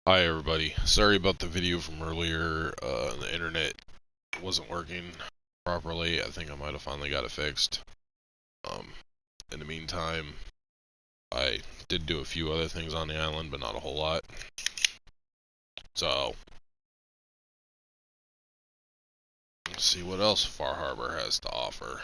Hi everybody. Sorry about the video from earlier. The internet wasn't working properly. I think I might have finally got it fixed. Um, in the meantime, I did do a few other things on the island, but not a whole lot. So, let's see what else Far Harbor has to offer.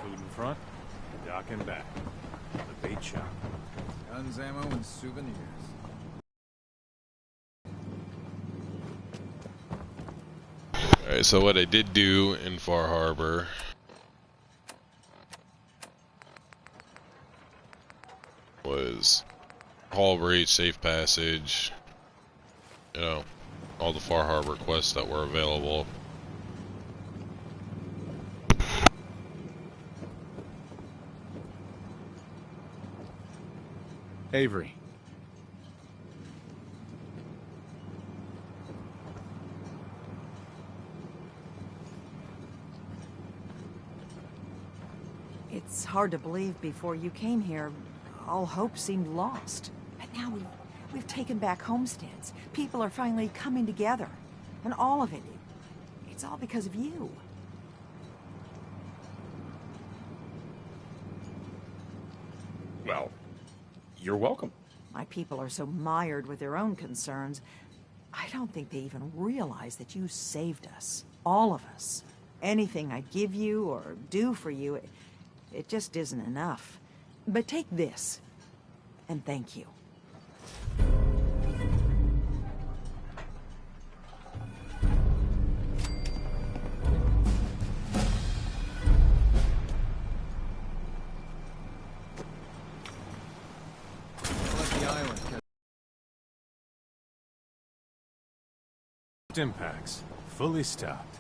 Food in front, dock and back. The bait shop. Guns, ammo, and souvenirs. Alright, so what I did do in Far Harbor was haul rate, safe passage, all the Far Harbor quests that were available. Avery. It's hard to believe before you came here, all hope seemed lost. But now we've taken back homesteads. People are finally coming together. And all of it, it's all because of you. Well, you're welcome. My people are so mired with their own concerns, I don't think they even realize that you saved us. All of us. Anything I'd give you or do for you, it just isn't enough. But take this, and thank you. Let the island catch. Impacts, fully stocked.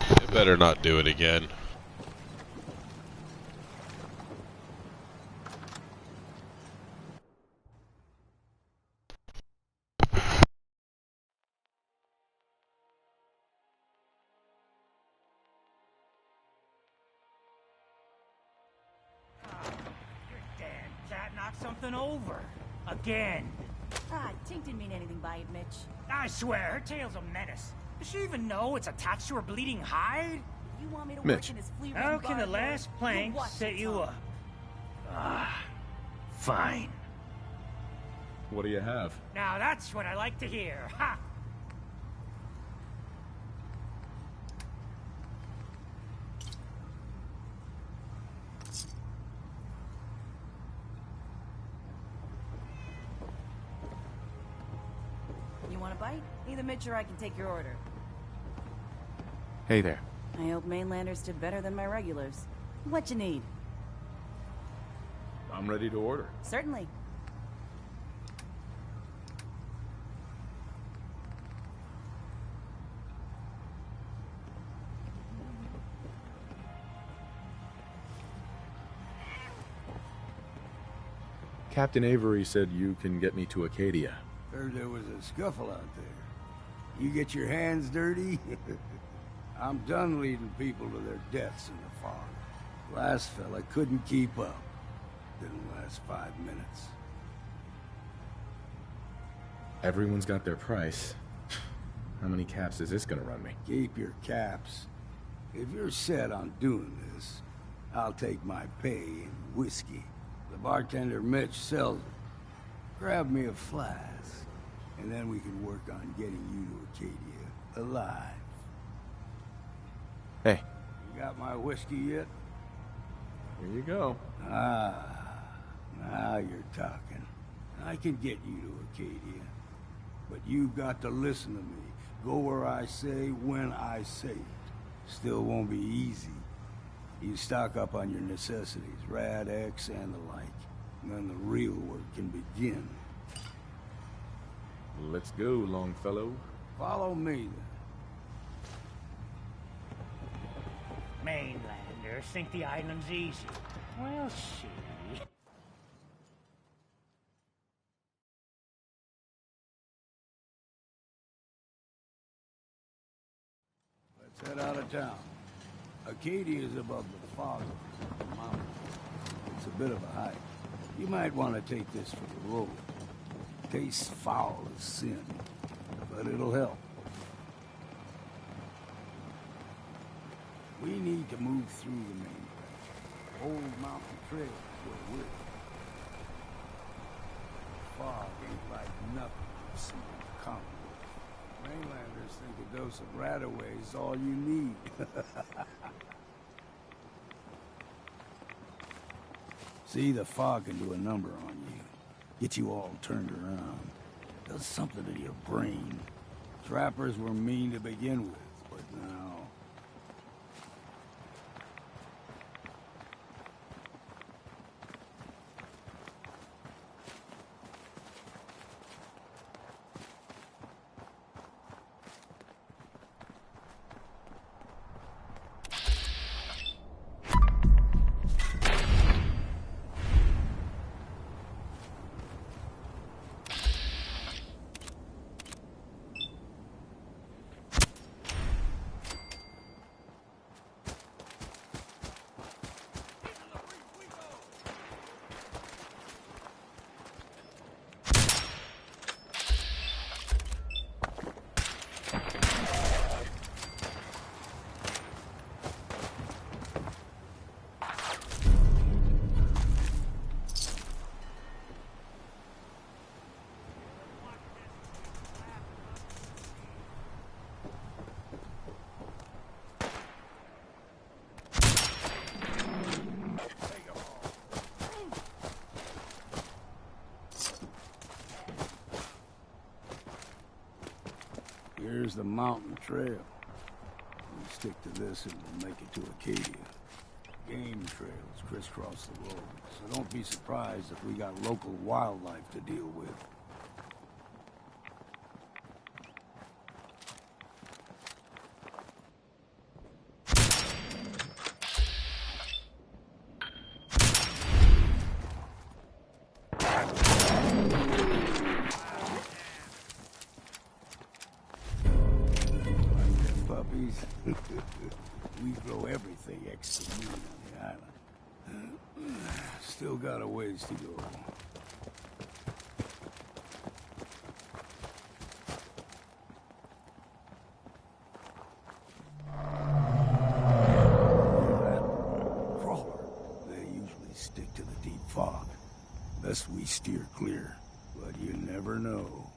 They better not do it again. Your damn cat knocked something over. Again. Ah, Tink didn't mean anything by it, Mitch. I swear, her tail's a menace. Does she even know it's attached to her bleeding hide? You You want me to Mitch. work in his flea How ring can the bar, last boy? plank watch set your you tongue. up? Ah, fine. What do you have? Now that's what I like to hear. Ha! You want a bite? Either Mitch or I can take your order. Hey there. I hope mainlanders did better than my regulars. What you need? I'm ready to order. Certainly. Captain Avery said you can get me to Acadia. Heard there was a scuffle out there. You get your hands dirty? I'm done leading people to their deaths in the fog. Last fella couldn't keep up. Didn't last 5 minutes. Everyone's got their price. How many caps is this gonna run me? Keep your caps. If you're set on doing this, I'll take my pay in whiskey. The bartender Mitch sells it. Grab me a flask, and then we can work on getting you to Acadia alive. Hey, You got my whiskey yet? here you go. Ah, now you're talking. I can get you to Acadia. But you've got to listen to me. Go where I say, when I say it. Still won't be easy. You stock up on your necessities, Rad X and the like. And then the real work can begin. Let's go, Longfellow. Follow me, then. Mainlanders think the island's easy. We'll see. Let's head out of town. Acadia is above the fog of the mountain. It's a bit of a hike. You might want to take this for the road. Tastes foul as sin, but it'll help. We need to move through the main branch. Old mountain trail is where we're. Fog ain't like nothing you've seen in the common. Mainlanders think a dose of Radaway is all you need. See, the fog can do a number on you. Get you all turned around. Does something to your brain. Trappers were mean to begin with, but now... Here's the mountain trail. We stick to this and we'll make it to Acadia. Game trails crisscross the road, so don't be surprised if we got local wildlife to deal with. Puppies. We grow everything extra mean on the island. Still got a ways to go. stick to the deep fog. Best we steer clear, but you never know.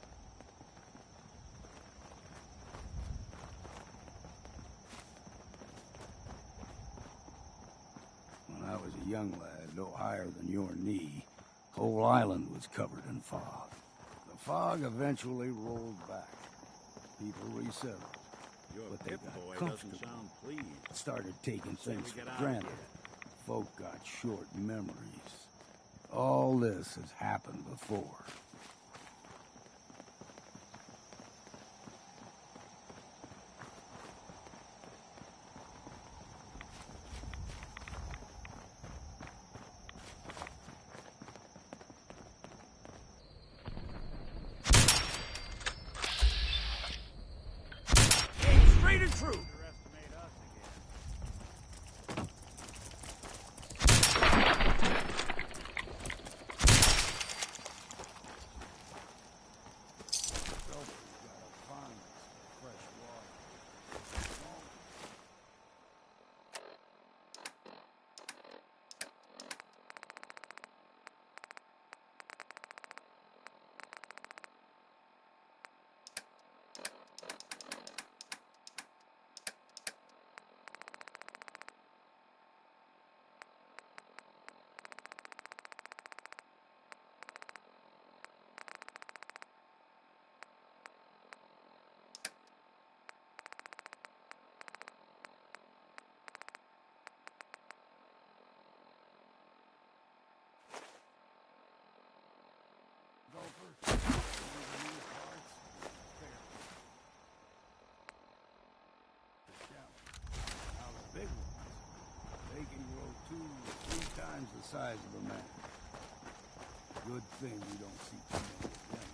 When I was a young lad, no higher than your knee, whole island was covered in fog. The fog eventually rolled back. People resettled. But they got comfortable. Started taking things for granted. Folk got short memories. All this has happened before. Straight and true. They can grow 2 or 3 times the size of a man. Good thing we don't see too many of them.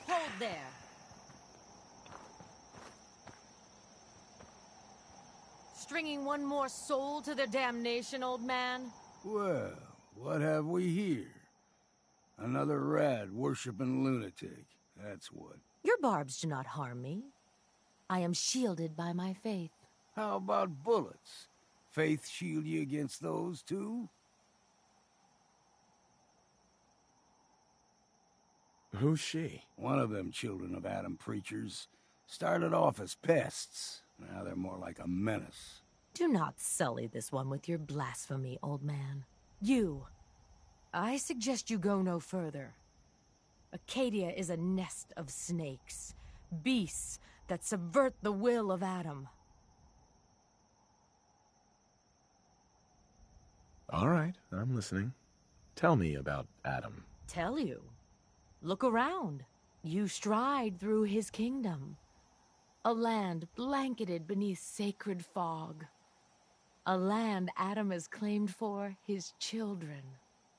Hold there. Stringing one more soul to their damnation, old man? Well, what have we here? Another rad-worshipping lunatic, that's what. Your barbs do not harm me. I am shielded by my faith. How about bullets? Faith shield you against those, too? Who's she? One of them children of Adam preachers. Started off as pests. Now they're more like a menace. Do not sully this one with your blasphemy, old man. I suggest you go no further. Acadia is a nest of snakes, beasts that subvert the will of Adam. All right, I'm listening. Tell me about Adam. Tell you. Look around. You stride through his kingdom. A land blanketed beneath sacred fog. A land Adam has claimed for his children.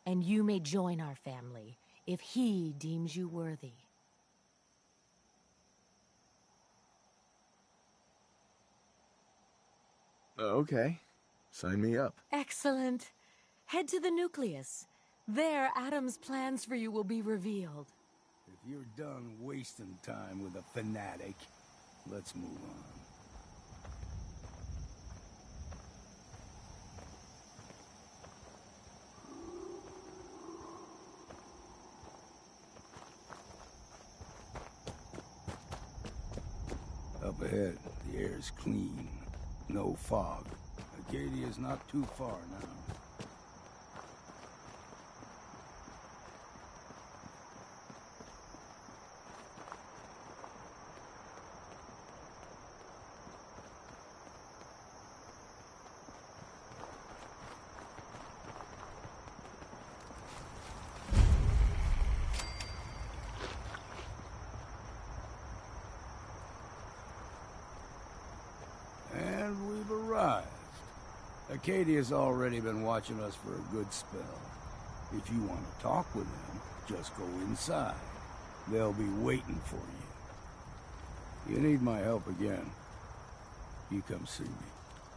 And you may join our family if he deems you worthy. Okay, sign me up. Excellent. Head to the nucleus. There, Adam's plans for you will be revealed. If you're done wasting time with a fanatic, let's move on. Up ahead, the air's clean. No fog. A Acadia's not too far now. And we've arrived. Acadia's already been watching us for a good spell. If you want to talk with them, just go inside. They'll be waiting for you. You need my help again, you come see me.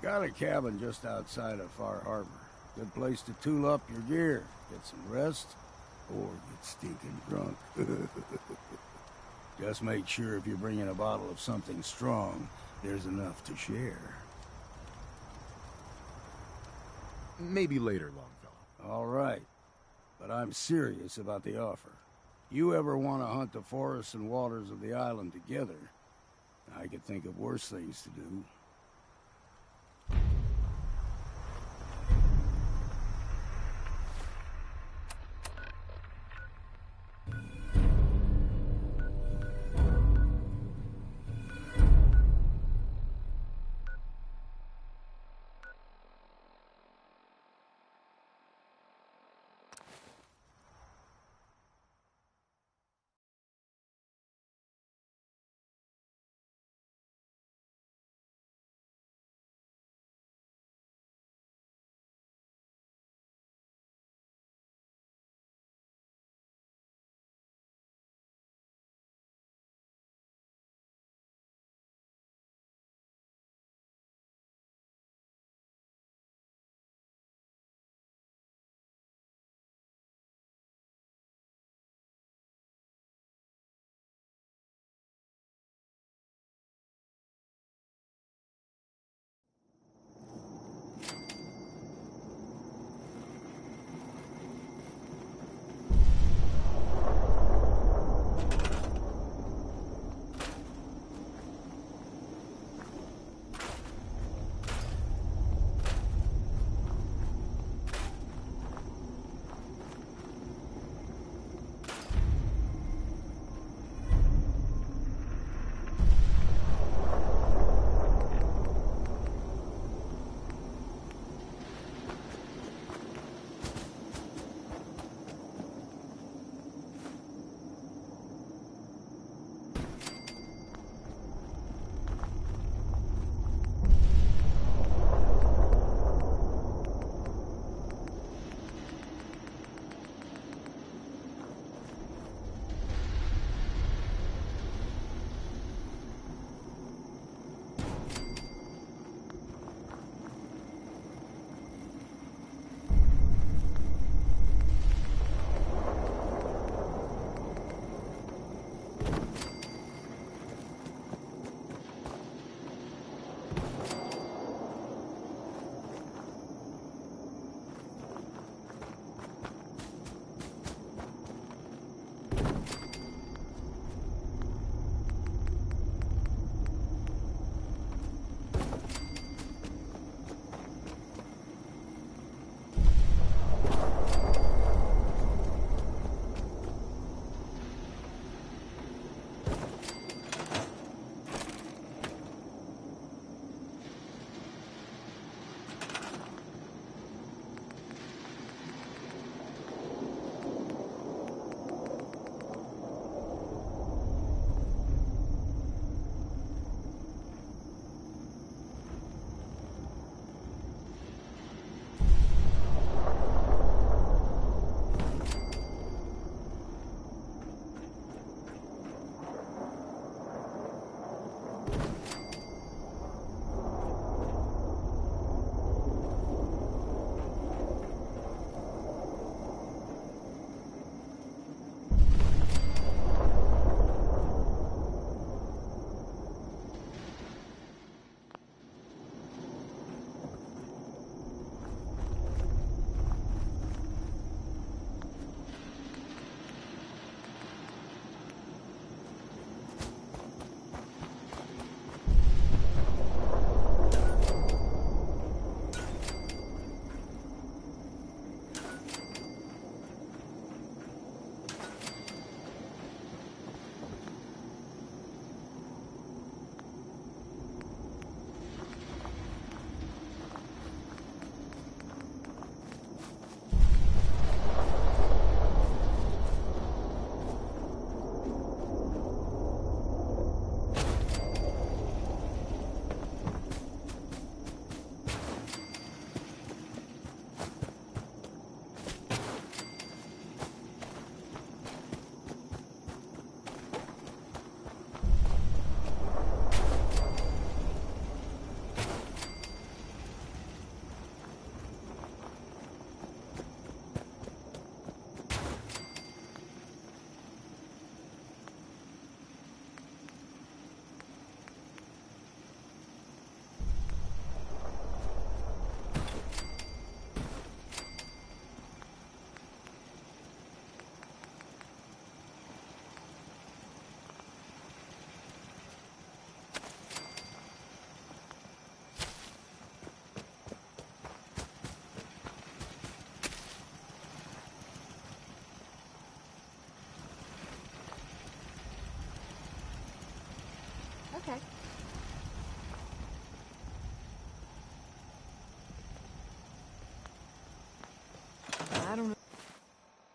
Got a cabin just outside of Far Harbor. Good place to tool up your gear, get some rest, or get stinking drunk. Just make sure if you're bringing a bottle of something strong, there's enough to share. Maybe later, Longfellow. All right, but I'm serious about the offer. You ever want to hunt the forests and waters of the island together, I could think of worse things to do.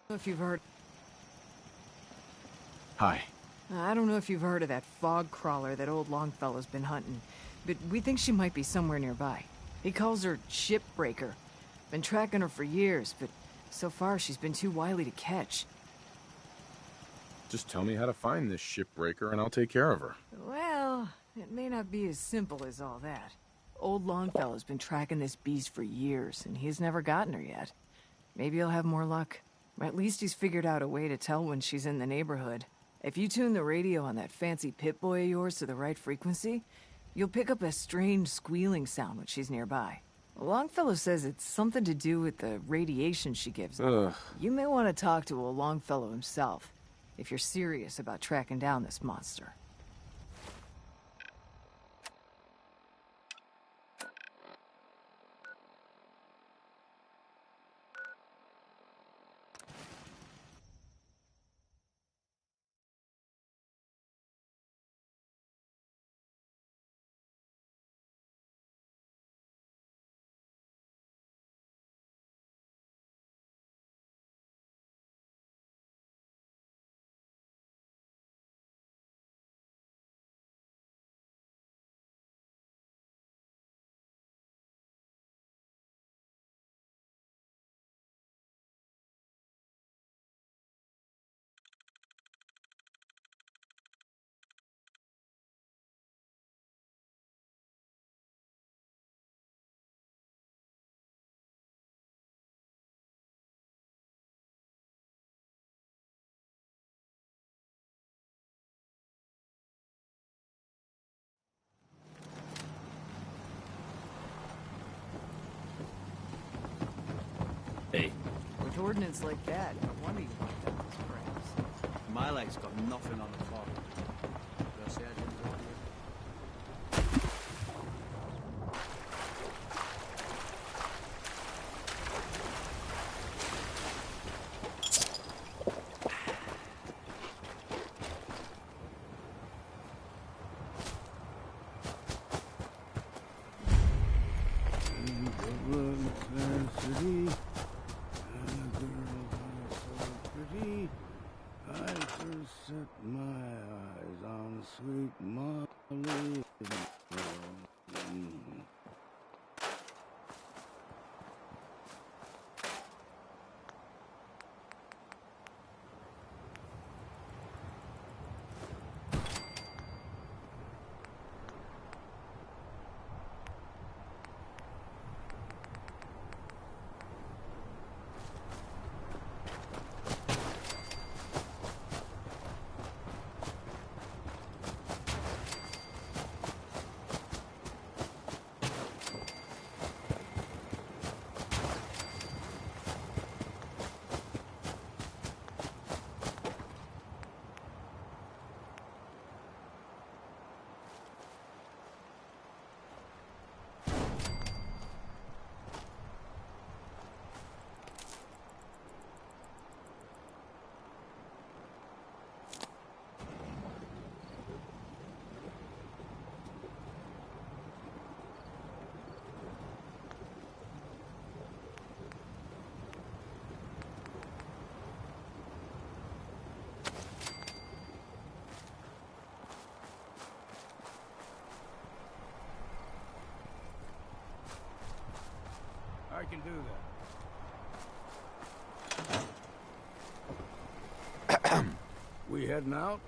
If you've heard... Hi. I don't know if you've heard of that fog crawler that old Longfellow's been hunting, but we think she might be somewhere nearby. He calls her Shipbreaker. Been tracking her for years, but so far she's been too wily to catch. Just tell me how to find this shipbreaker and I'll take care of her. Well, it may not be as simple as all that. Old Longfellow's been tracking this beast for years, and he's never gotten her yet. Maybe he'll have more luck. At least he's figured out a way to tell when she's in the neighborhood. If you tune the radio on that fancy Pip-Boy of yours to the right frequency, you'll pick up a strange squealing sound when she's nearby. Longfellow says it's something to do with the radiation she gives. Ugh. You may want to talk to old Longfellow himself, if you're serious about tracking down this monster. Hey, With ordnance like that, no wonder you locked down those crabs. my leg's got nothing on the fog. Just say I didn't warn you. I first set my eyes on sweet Molly. I can do that. We heading out?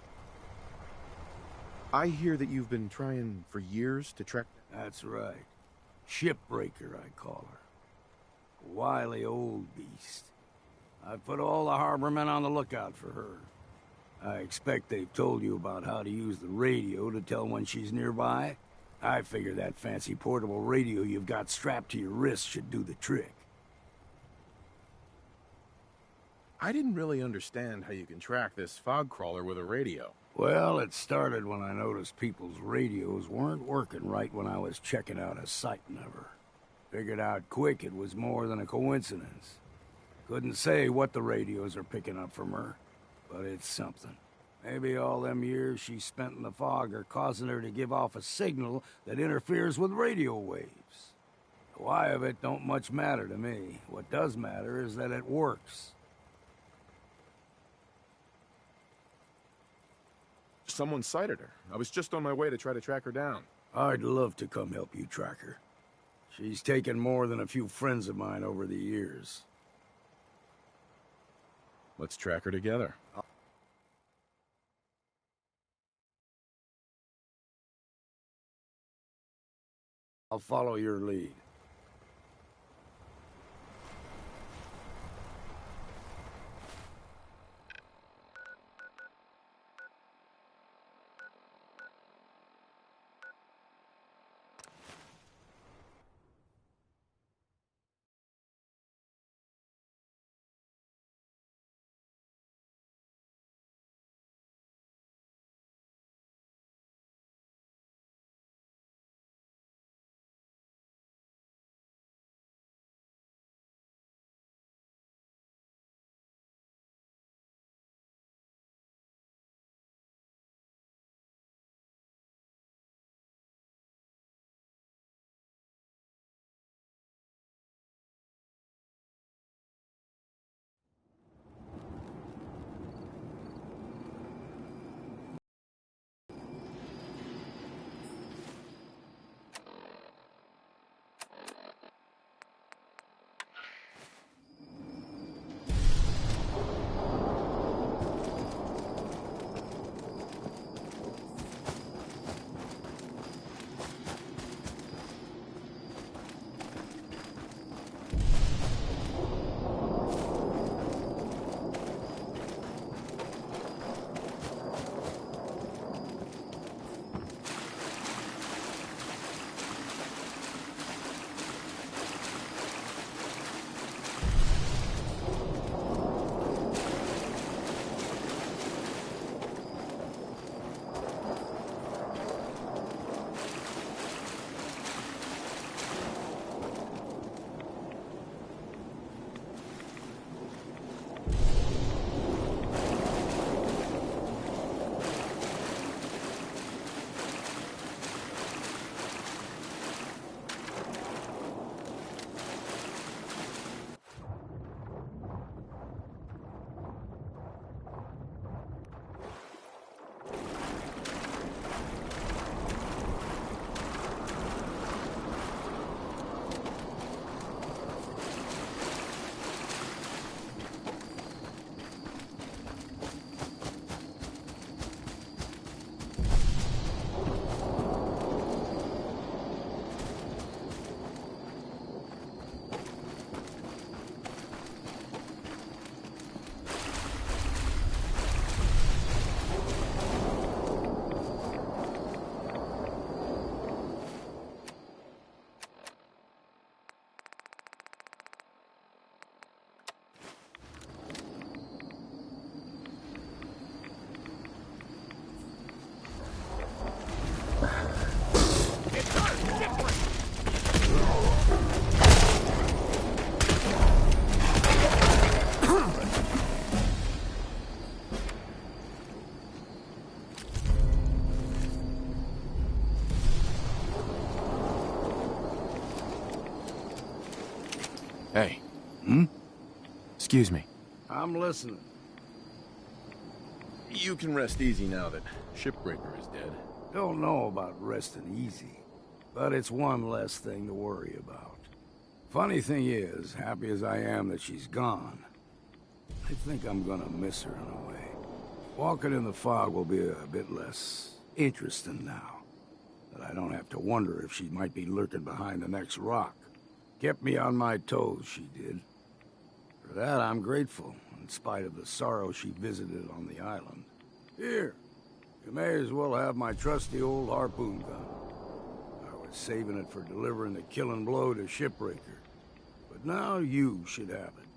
I hear that you've been trying for years to track... That's right. Shipbreaker, I call her. Wily old beast. I've put all the harbormen on the lookout for her. I expect they've told you about how to use the radio to tell when she's nearby. I figure that fancy portable radio you've got strapped to your wrist should do the trick. I didn't really understand how you can track this fog crawler with a radio. Well, it started when I noticed people's radios weren't working right when I was checking out a sighting of her. Figured out quick it was more than a coincidence. Couldn't say what the radios are picking up from her, but it's something. Maybe all them years she spent in the fog are causing her to give off a signal that interferes with radio waves. The why of it don't much matter to me. What does matter is that it works. someone sighted her. I was just on my way to try to track her down. I'd love to come help you track her. She's taken more than a few friends of mine over the years. Let's track her together. I'll follow your lead. Hey. Hmm? Excuse me. I'm listening. You can rest easy now that Shipbreaker is dead. Don't know about resting easy, but it's one less thing to worry about. Funny thing is, happy as I am that she's gone, I think I'm gonna miss her in a way. Walking in the fog will be a bit less interesting now, that I don't have to wonder if she might be lurking behind the next rock. Kept me on my toes, she did. For that, I'm grateful, in spite of the sorrow she visited on the island. Here, you may as well have my trusty old harpoon gun. I was saving it for delivering the killing blow to Shipbreaker, but now you should have it.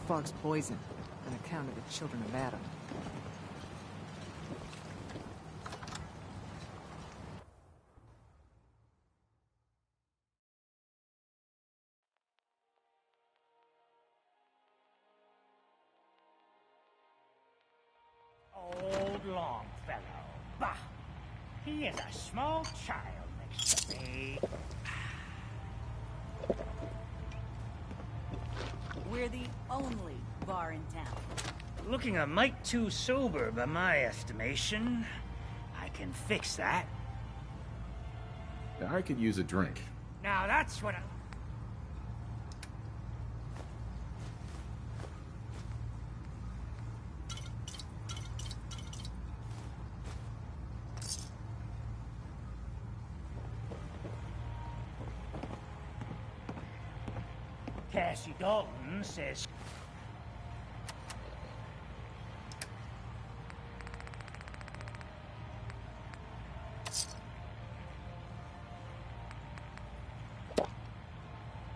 fog's poison, on account of the children of Adam. Old Longfellow. Bah! He is a small child next to me. We're the only bar in town. Looking a mite too sober by my estimation. I can fix that. I could use a drink. Now that's what I... Cassie Dalton says...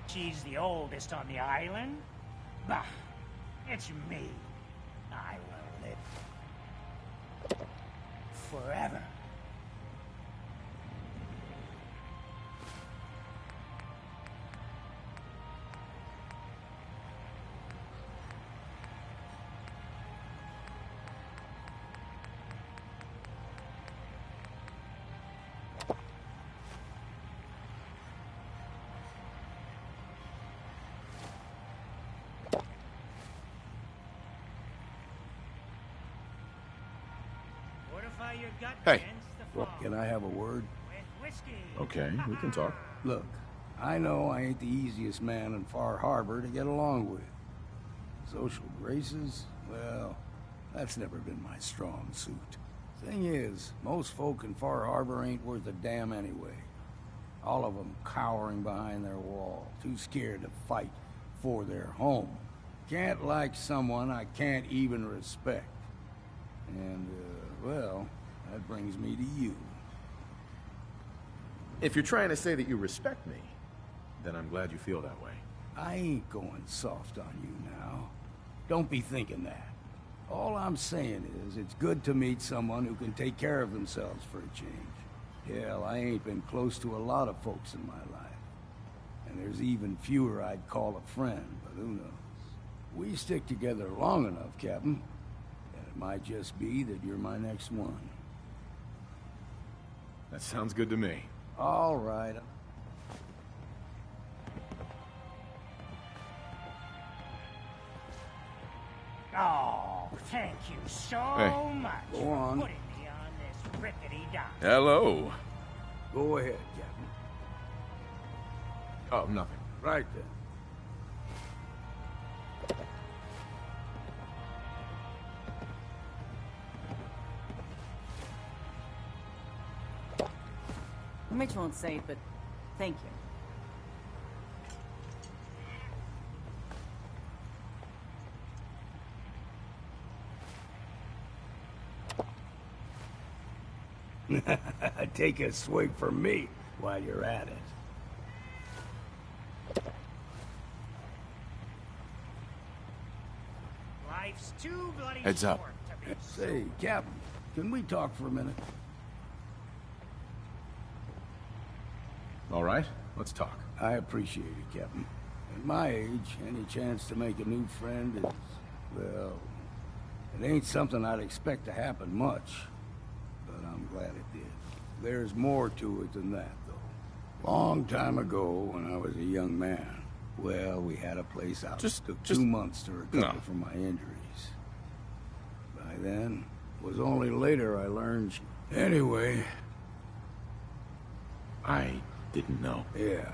she's the oldest on the island? Bah, it's me. I will live forever. Fortify your gut Hey. against the fog Can I have a word? with whiskey. Okay, we can talk. Look, I know I ain't the easiest man in Far Harbor to get along with. Social graces, well, that's never been my strong suit. Thing is, most folk in Far Harbor ain't worth a damn anyway. All of them cowering behind their wall, too scared to fight for their home. Can't like someone I can't even respect. And, well, that brings me to you. If you're trying to say that you respect me, then I'm glad you feel that way. I ain't going soft on you now. Don't be thinking that. All I'm saying is, it's good to meet someone who can take care of themselves for a change. Hell, I ain't been close to a lot of folks in my life. And there's even fewer I'd call a friend, but who knows? We stick together long enough, Captain. And it might just be that you're my next one. That sounds good to me. All right. Oh, thank you so Hey. much Go for on. putting me on this rickety dock. Hello. Go ahead, Captain. Oh, nothing. Right then. Mitch won't say it, but thank you. Take a swig for me while you're at it. Life's too bloody Heads up. short to be Say, Captain, can we talk for a minute? All right, let's talk. I appreciate it, Captain. At my age, any chance to make a new friend is, well, it ain't something I'd expect to happen much, but I'm glad it did. There's more to it than that, though. Long time ago, when I was a young man, well, we had a place out. Just- Took just- 2 months to recover No. from my injuries. By then, it was only later I learned. Anyway, I didn't know. yeah.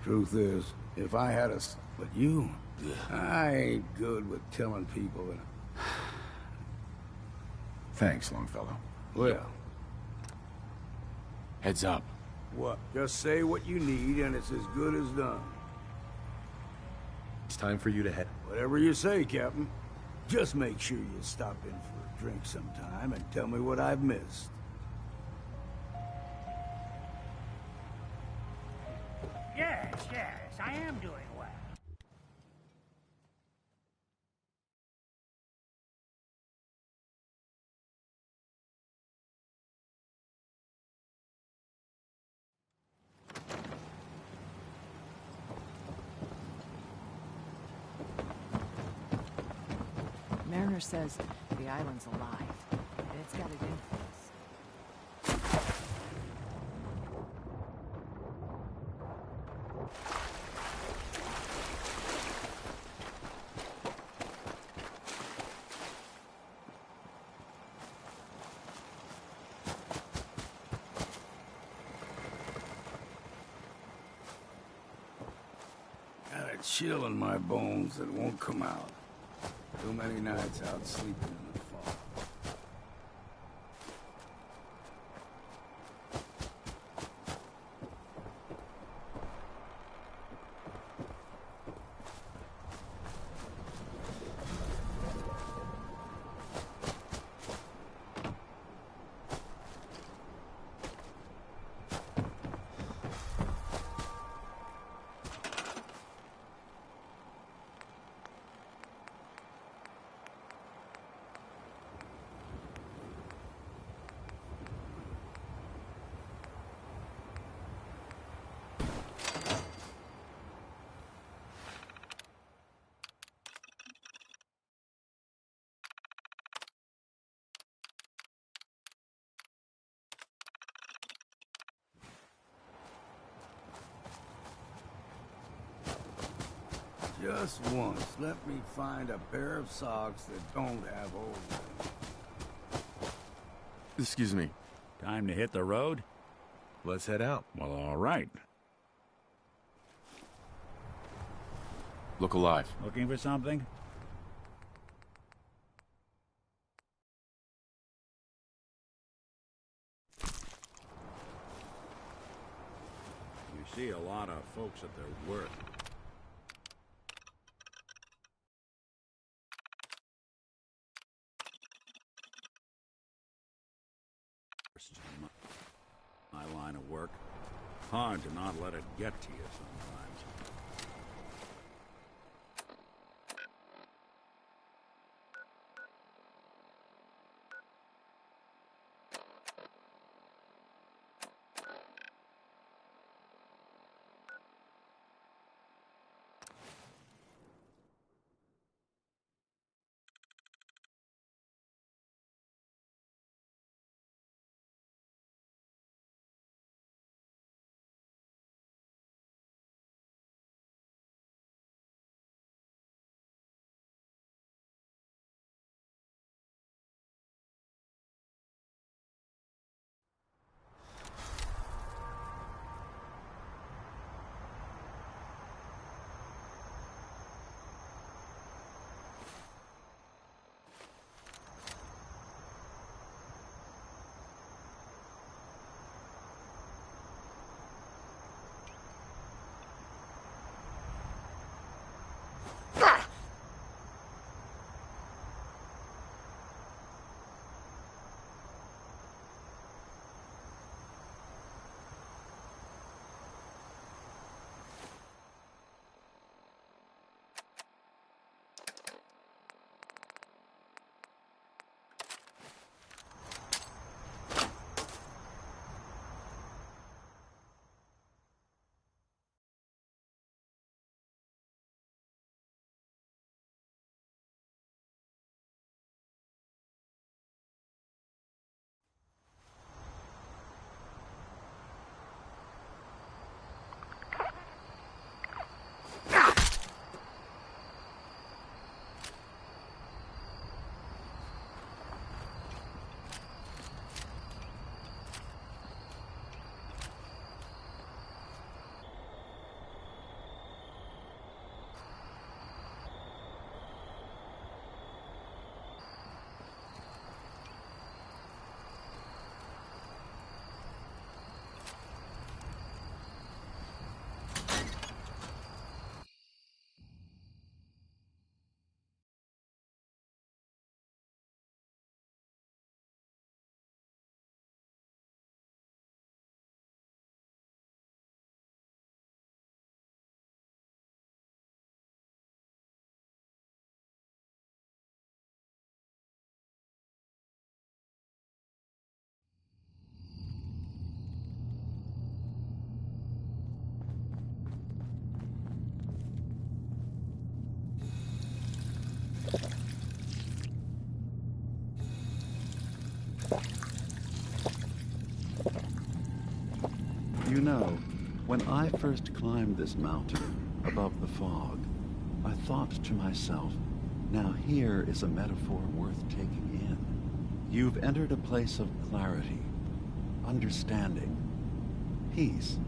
Truth is, if I had but you, I ain't good with telling people that. Thanks, Longfellow. Well, Heads up. what? Just say what you need, and it's as good as done. It's time for you to head. Whatever you say, Captain. Just make sure you stop in for a drink sometime and tell me what I've missed. Yes, yes, I am doing well. owner says the island's alive, and it's got it in for us. Got a chill in my bones that won't come out. Too many nights out sleeping in the fog. Just once, let me find a pair of socks that don't have holes in them. Excuse me. Time to hit the road? Let's head out. Well, all right. Look alive. Looking for something? You see a lot of folks at their work. My line of work. Hard to not let it get to you sometimes. You know, when I first climbed this mountain above the fog, I thought to myself, now here is a metaphor worth taking in. You've entered a place of clarity, understanding, peace.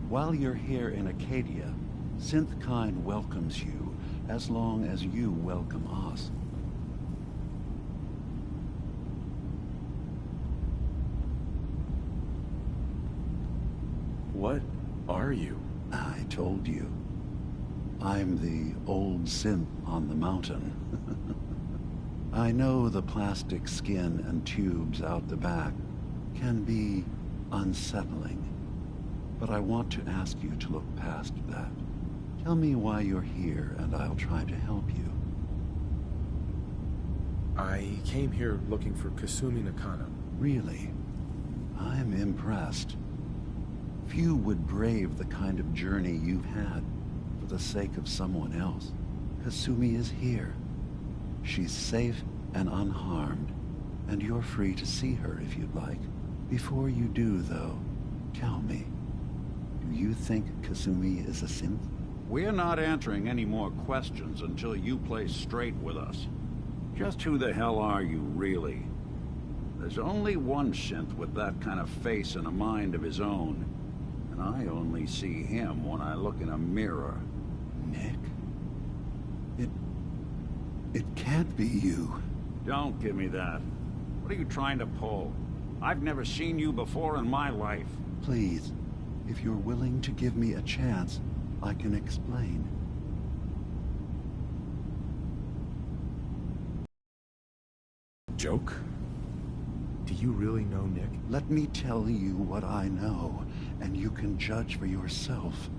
While you're here in Acadia, Synthkind welcomes you as long as you welcome us. What are you? I told you. I'm the old synth on the mountain. I know the plastic skin and tubes out the back can be unsettling, but I want to ask you to look past that. Tell me why you're here, and I'll try to help you. I came here looking for Kasumi Nakano. Really? I'm impressed. Few would brave the kind of journey you've had for the sake of someone else. Kasumi is here. She's safe and unharmed, and you're free to see her if you'd like. Before you do, though, tell me, do you think Kasumi is a synth? We're not answering any more questions until you play straight with us. Just who the hell are you, really? There's only one synth with that kind of face and a mind of his own, and I only see him when I look in a mirror. Nick? It can't be you. Don't give me that. What are you trying to pull? I've never seen you before in my life. Please, if you're willing to give me a chance, I can explain. Joke? Do you really know Nick? Let me tell you what I know, and you can judge for yourself.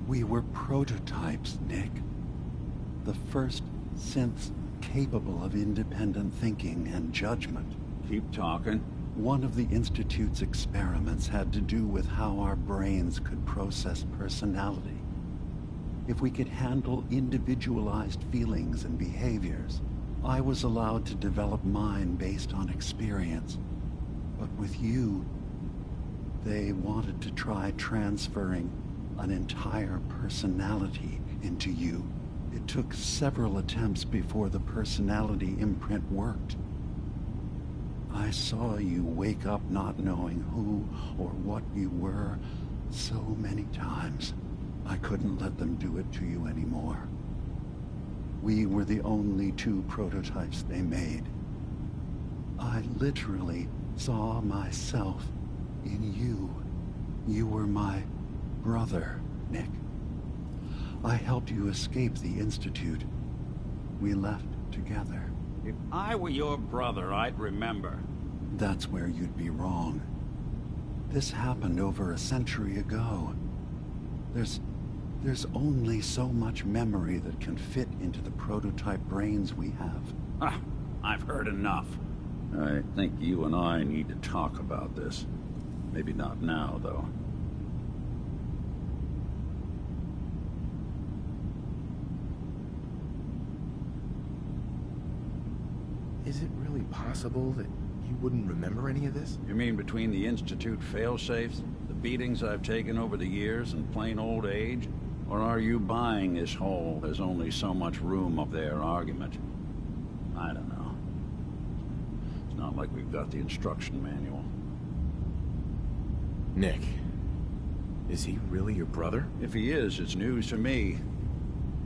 We were prototypes, Nick. The first synths capable of independent thinking and judgment. Keep talking. One of the Institute's experiments had to do with how our brains could process personality. If we could handle individualized feelings and behaviors, I was allowed to develop mine based on experience. But with you, they wanted to try transferring an entire personality into you. It took several attempts before the personality imprint worked. I saw you wake up not knowing who or what you were so many times. I couldn't let them do it to you anymore. We were the only two prototypes they made. I literally saw myself in you. You were my brother, Nick. I helped you escape the Institute. We left together. If I were your brother, I'd remember. That's where you'd be wrong. This happened over a century ago. There's only so much memory that can fit into the prototype brains we have. Ah, I've heard enough. I think you and I need to talk about this. Maybe not now, though. Is it really possible that you wouldn't remember any of this? You mean between the Institute failsafes, the beatings I've taken over the years, and plain old age? Or are you buying this whole "there's only so much room up there" argument? I don't know. It's not like we've got the instruction manual. Nick, is he really your brother? If he is, it's news to me.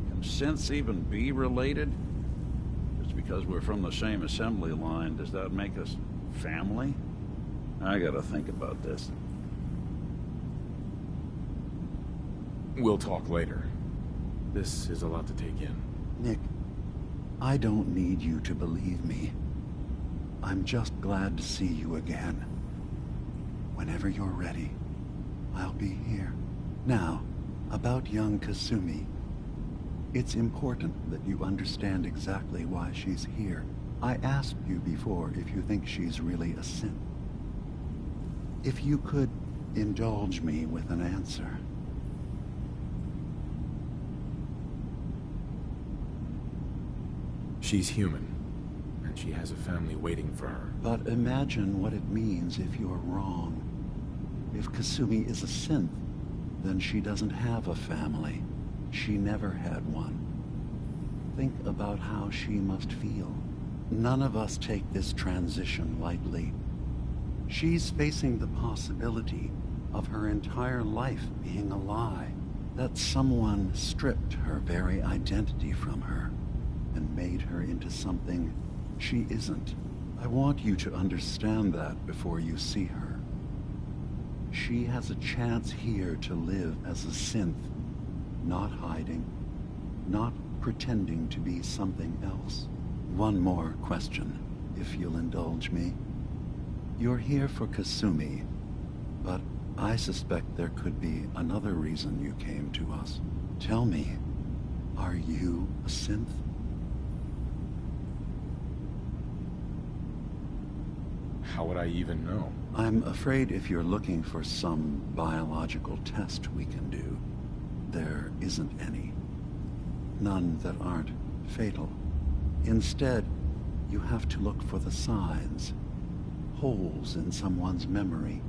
Can synths even be related? Just because we're from the same assembly line, does that make us family? I gotta think about this. We'll talk later. This is a lot to take in. Nick, I don't need you to believe me. I'm just glad to see you again. Whenever you're ready, I'll be here. Now, about young Kasumi. It's important that you understand exactly why she's here. I asked you before if you think she's really a synth. If you could indulge me with an answer. She's human, and she has a family waiting for her. But imagine what it means if you're wrong. If Kasumi is a synth, then she doesn't have a family. She never had one. Think about how she must feel. None of us take this transition lightly. She's facing the possibility of her entire life being a lie. That someone stripped her very identity from her and made her into something she isn't. I want you to understand that before you see her. She has a chance here to live as a synth, not hiding, not pretending to be something else. One more question, if you'll indulge me. You're here for Kasumi, but I suspect there could be another reason you came to us. Tell me, are you a synth? How would I even know? I'm afraid if you're looking for some biological test we can do, there isn't any. None that aren't fatal. Instead, you have to look for the signs. Holes in someone's memory.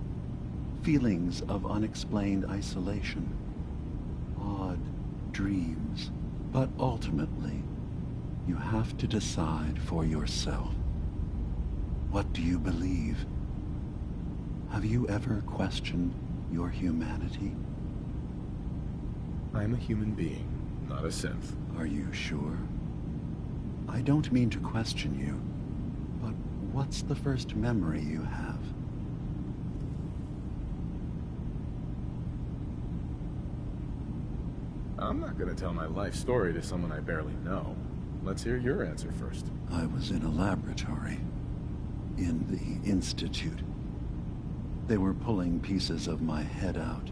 Feelings of unexplained isolation. Odd dreams. But ultimately, you have to decide for yourself. What do you believe? Have you ever questioned your humanity? I'm a human being, not a synth. Are you sure? I don't mean to question you, but what's the first memory you have? I'm not gonna tell my life story to someone I barely know. Let's hear your answer first. I was in a laboratory. In the Institute. They were pulling pieces of my head out.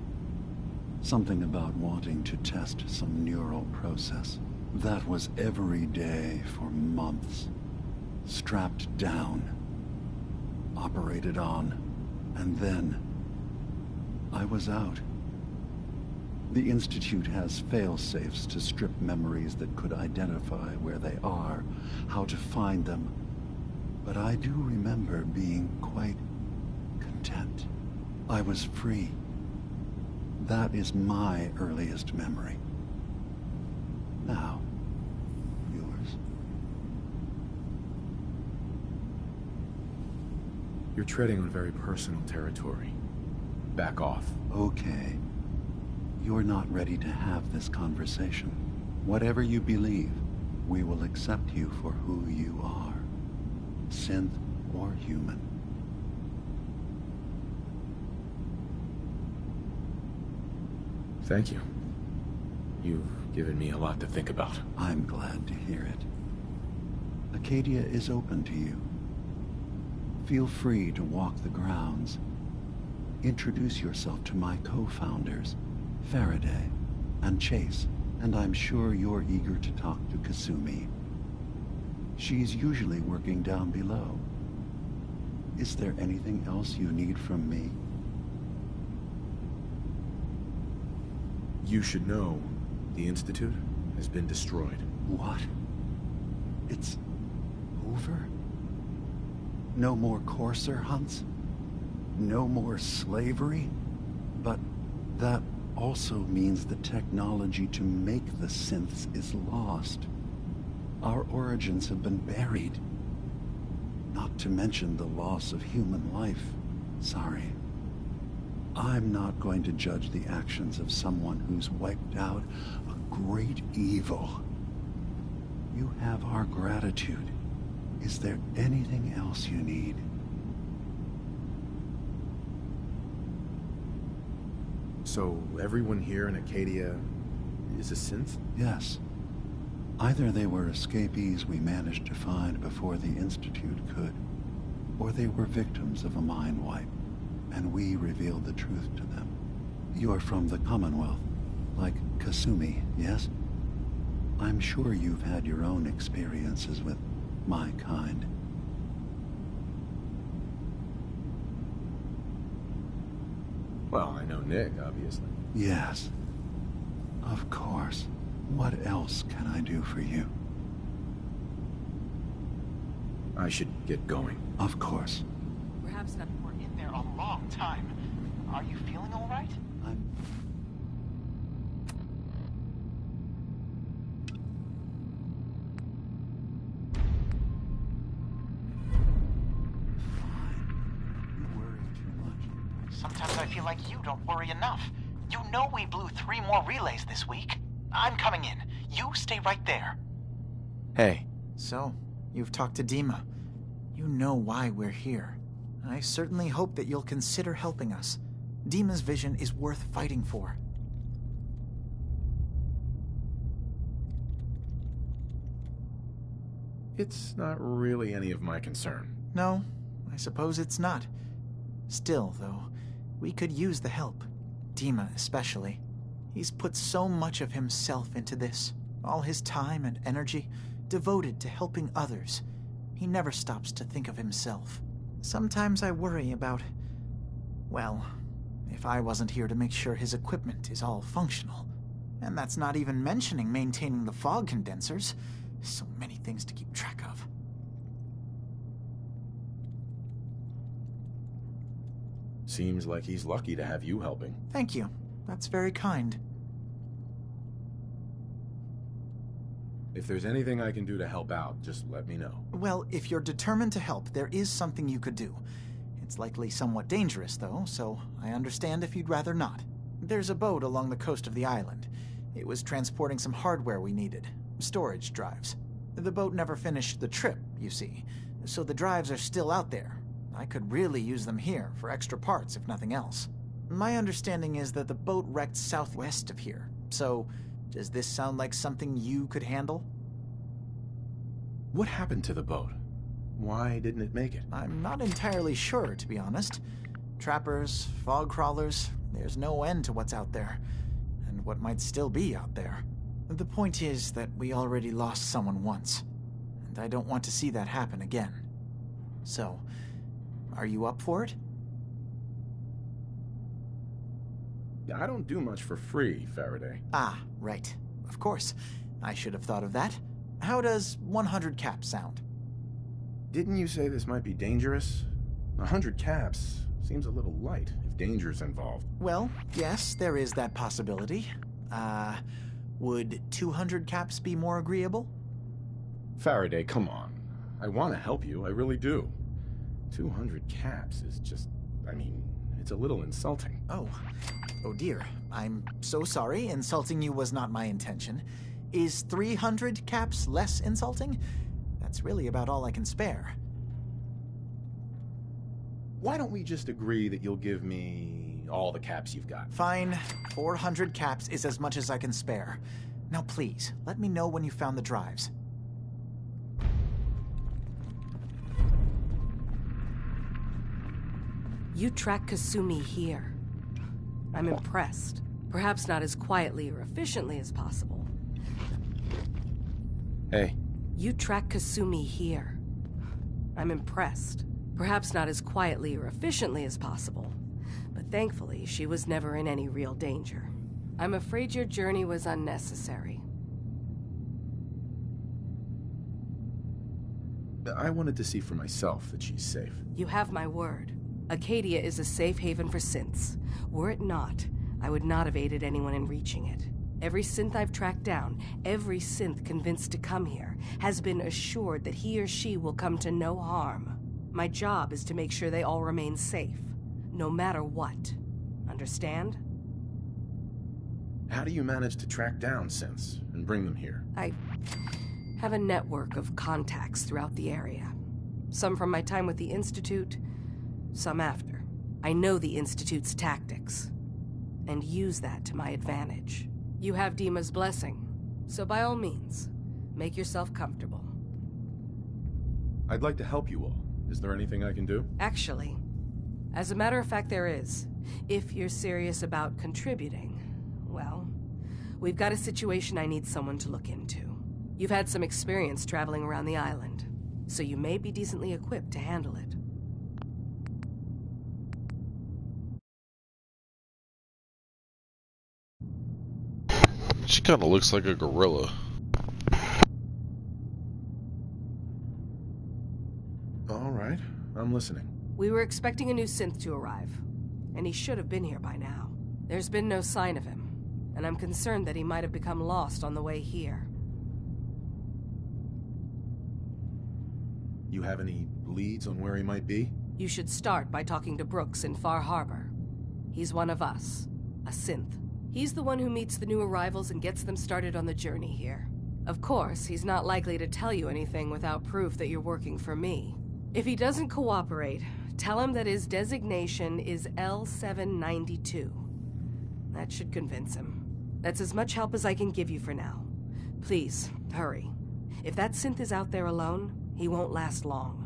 Something about wanting to test some neural process. That was every day for months. Strapped down. Operated on. And then I was out. The Institute has fail-safes to strip memories that could identify where they are, how to find them. But I do remember being quite content. I was free. That is my earliest memory. Now, yours. You're treading on very personal territory. Back off. Okay. You're not ready to have this conversation. Whatever you believe, we will accept you for who you are. Synth or human. Thank you. You've given me a lot to think about. I'm glad to hear it. Acadia is open to you. Feel free to walk the grounds. Introduce yourself to my co-founders, Faraday and Chase, and I'm sure you're eager to talk to Kasumi. She's usually working down below. Is there anything else you need from me? You should know, the Institute has been destroyed. What? It's over? No more courser hunts? No more slavery? But that also means the technology to make the synths is lost. Our origins have been buried. Not to mention the loss of human life. Sorry. I'm not going to judge the actions of someone who's wiped out a great evil. You have our gratitude. Is there anything else you need? So everyone here in Acadia is a synth? Yes. Either they were escapees we managed to find before the Institute could, or they were victims of a mind wipe, and we revealed the truth to them. You're from the Commonwealth, like Kasumi, yes? I'm sure you've had your own experiences with my kind. Well, I know Nick, obviously. Yes. Of course. What else can I do for you? I should get going. Of course. Perhaps not. We're in there a long time. Are you feeling all right? I'm... You worry too much. Sometimes I feel like you don't worry enough. You know we blew 3 more relays this week. I'm coming in. You stay right there. Hey, so, you've talked to Dima. You know why we're here. I certainly hope that you'll consider helping us. Dima's vision is worth fighting for. It's not really any of my concern. No, I suppose it's not. Still, though, we could use the help. Dima especially. He's put so much of himself into this. All his time and energy devoted to helping others. He never stops to think of himself. Sometimes I worry about... well, if I wasn't here to make sure his equipment is all functional. And that's not even mentioning maintaining the fog condensers. So many things to keep track of. Seems like he's lucky to have you helping. Thank you. That's very kind. If there's anything I can do to help out, just let me know. Well, if you're determined to help, there is something you could do. It's likely somewhat dangerous, though, so I understand if you'd rather not. There's a boat along the coast of the island. It was transporting some hardware we needed. Storage drives. The boat never finished the trip, you see, so the drives are still out there. I could really use them here for extra parts, if nothing else. My understanding is that the boat wrecked southwest of here, so does this sound like something you could handle? What happened to the boat? Why didn't it make it? I'm not entirely sure, to be honest. Trappers, fog crawlers, there's no end to what's out there, and what might still be out there. The point is that we already lost someone once, and I don't want to see that happen again. So, are you up for it? I don't do much for free, Faraday. Ah, right. Of course. I should have thought of that. How does 100 caps sound? Didn't you say this might be dangerous? 100 caps seems a little light if danger's involved. Well, yes, there is that possibility. Would 200 caps be more agreeable? Faraday, come on. I want to help you, I really do. 200 caps is just, I mean, it's a little insulting. Oh dear. I'm so sorry. Insulting you was not my intention. Is 300 caps less insulting? That's really about all I can spare. Why don't we just agree that you'll give me all the caps you've got? Fine. 400 caps is as much as I can spare. Now please, let me know when you found the drives. You track Kasumi here. I'm impressed. Perhaps not as quietly or efficiently as possible. Hey. You track Kasumi here. I'm impressed. Perhaps not as quietly or efficiently as possible. But thankfully, she was never in any real danger. I'm afraid your journey was unnecessary. I wanted to see for myself that she's safe. You have my word. Acadia is a safe haven for synths. Were it not, I would not have aided anyone in reaching it. Every synth I've tracked down, every synth convinced to come here, has been assured that he or she will come to no harm. My job is to make sure they all remain safe, no matter what. Understand? How do you manage to track down synths and bring them here? I have a network of contacts throughout the area. Some from my time with the Institute, some after. I know the Institute's tactics, and use that to my advantage. You have Dima's blessing, so by all means, make yourself comfortable. I'd like to help you all. Is there anything I can do? Actually, as a matter of fact, there is. If you're serious about contributing, well, we've got a situation I need someone to look into. You've had some experience traveling around the island, so you may be decently equipped to handle it. She kind of looks like a gorilla. All right, I'm listening. We were expecting a new synth to arrive. and he should have been here by now. There's been no sign of him, and I'm concerned that he might have become lost on the way here. You have any leads on where he might be? You should start by talking to Brooks in Far Harbor. He's one of us, a synth. He's the one who meets the new arrivals and gets them started on the journey here. Of course, he's not likely to tell you anything without proof that you're working for me. If he doesn't cooperate, tell him that his designation is L792. That should convince him. That's as much help as I can give you for now. Please, hurry. If that synth is out there alone, he won't last long.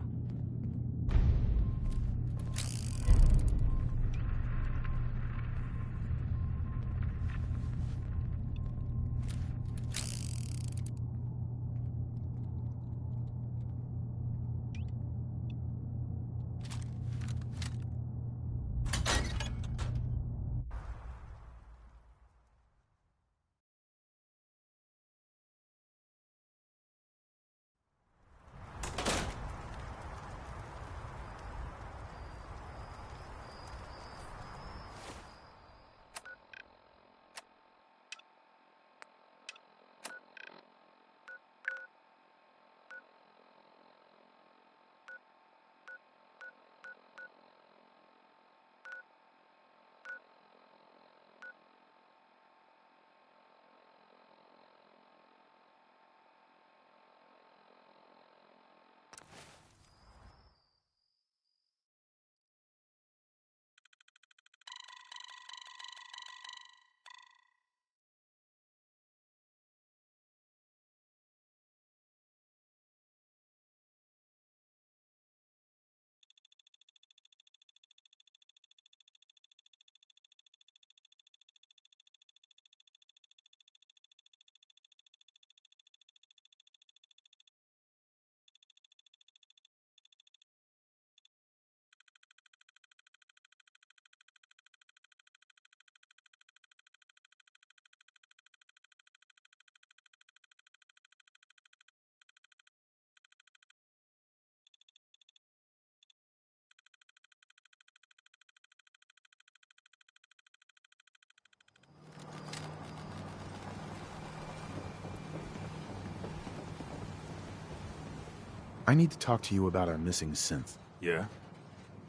I need to talk to you about our missing synth. Yeah?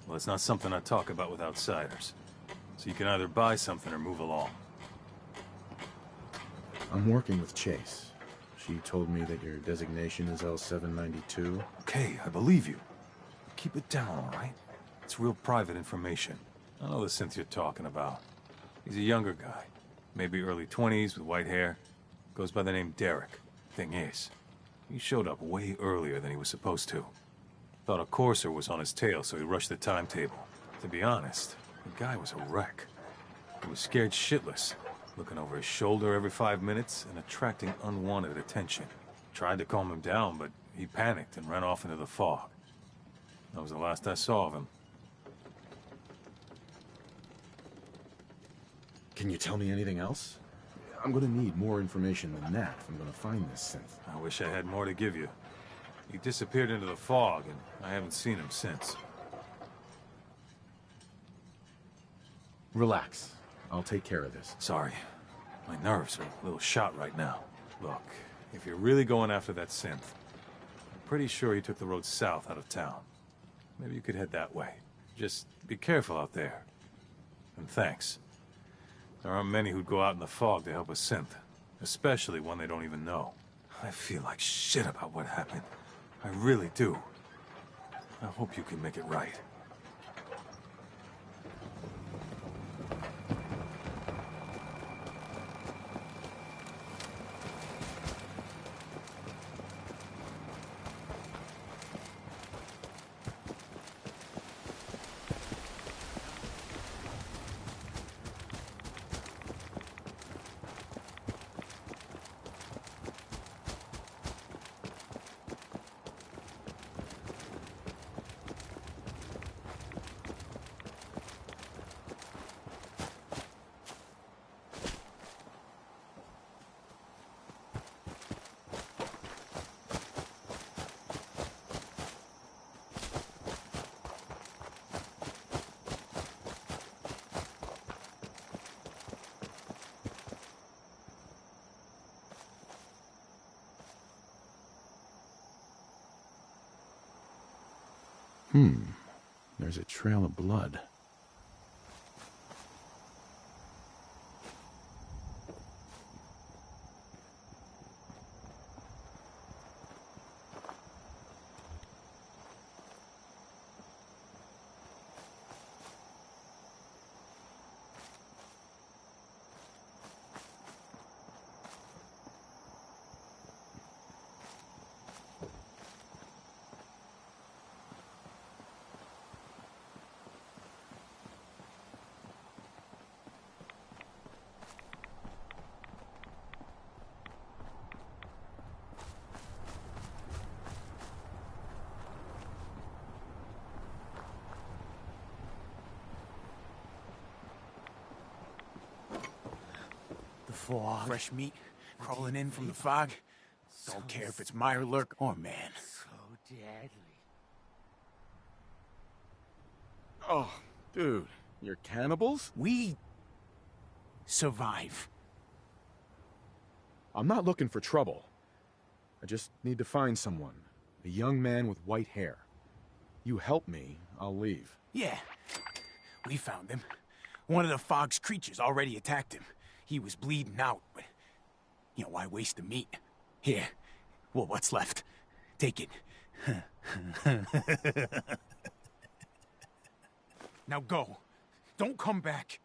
Well, it's not something I talk about with outsiders. So you can either buy something or move along. I'm working with Chase. She told me that your designation is L792. Okay, I believe you. Keep it down, all right? It's real private information. I know the synth you're talking about. He's a younger guy. Maybe early 20s with white hair. Goes by the name Derek. Thing is, he showed up way earlier than he was supposed to. Thought a courser was on his tail, so he rushed the timetable. To be honest, the guy was a wreck. He was scared shitless, looking over his shoulder every 5 minutes and attracting unwanted attention. Tried to calm him down, but he panicked and ran off into the fog. That was the last I saw of him. Can you tell me anything else? I'm gonna need more information than that if I'm gonna find this synth. I wish I had more to give you. He disappeared into the fog, and I haven't seen him since. Relax. I'll take care of this. Sorry. My nerves are a little shot right now. Look, if you're really going after that synth, I'm pretty sure he took the road south out of town. Maybe you could head that way. Just be careful out there. And thanks. There aren't many who'd go out in the fog to help a synth, especially one they don't even know. I feel like shit about what happened. I really do. I hope you can make it right. There's a trail of blood. Fog. Fresh meat crawling in from the fog. Don't care if it's Mirelurk or man. So deadly. Oh, dude, you're cannibals? We survive. I'm not looking for trouble. I just need to find someone. A young man with white hair. You help me, I'll leave. Yeah, we found him. One of the fog's creatures already attacked him. He was bleeding out, but, you know, why waste the meat? Here, well, what's left? Take it. Now go. Don't come back.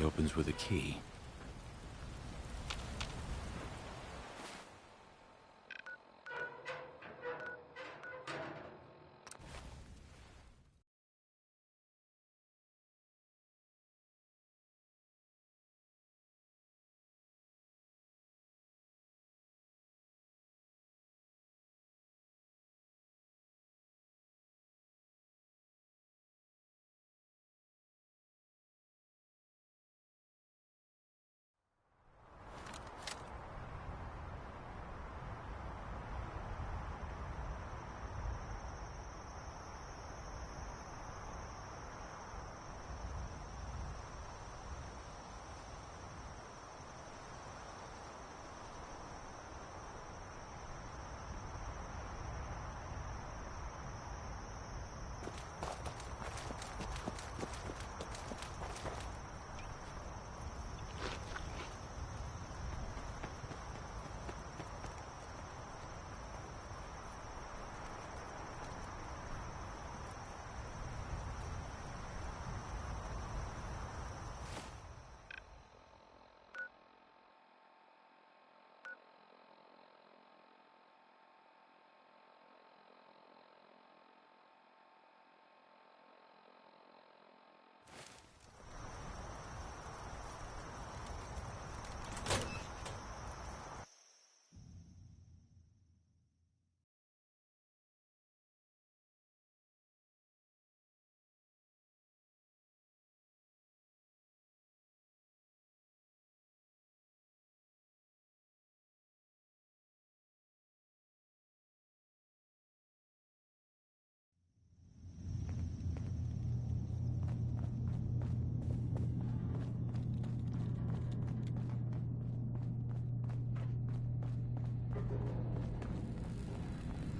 only opens with a key.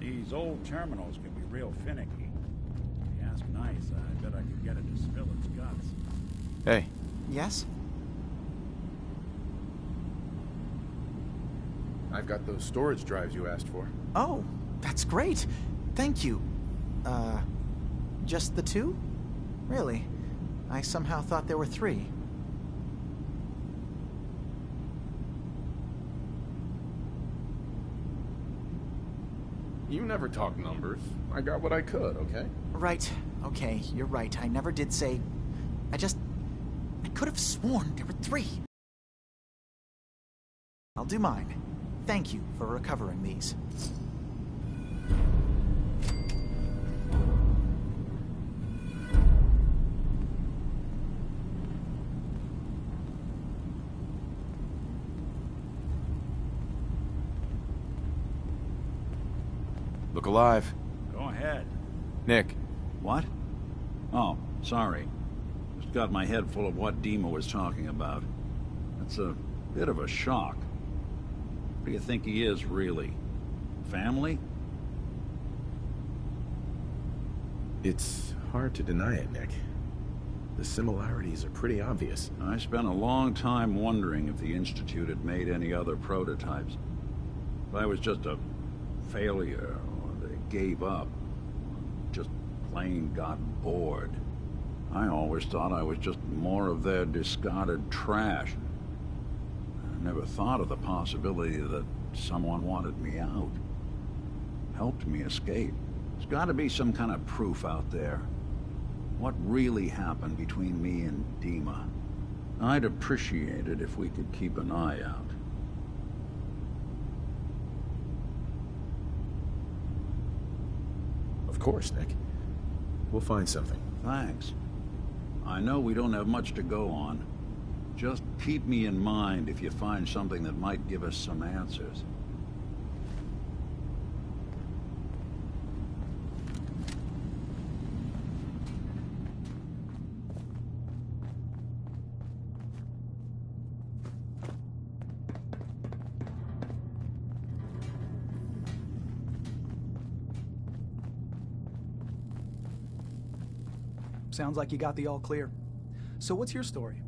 These old terminals can be real finicky. If you ask nice, I bet I could get it to spill its guts. Hey. Yes? I've got those storage drives you asked for. Oh, that's great. Thank you. Just the two? Really? I somehow thought there were three. You never talk numbers. I got what I could, okay? Right. Okay, you're right. I never did say... I could have sworn there were three. I'll do mine. Thank you for recovering these. Look alive. Go ahead. Nick. What? Oh, sorry. Just got my head full of what Dima was talking about. That's a bit of a shock. What do you think he is, really? Family? It's hard to deny it, Nick. The similarities are pretty obvious. I spent a long time wondering if the Institute had made any other prototypes. If I was just a failure, or they gave up, just plain got bored. I always thought I was just more of their discarded trash. I never thought of the possibility that someone wanted me out. Helped me escape. There's got to be some kind of proof out there. What really happened between me and Dima? I'd appreciate it if we could keep an eye out. Of course, Nick. We'll find something. Thanks. I know we don't have much to go on. Just keep me in mind if you find something that might give us some answers. Sounds like you got the all clear. So what's your story?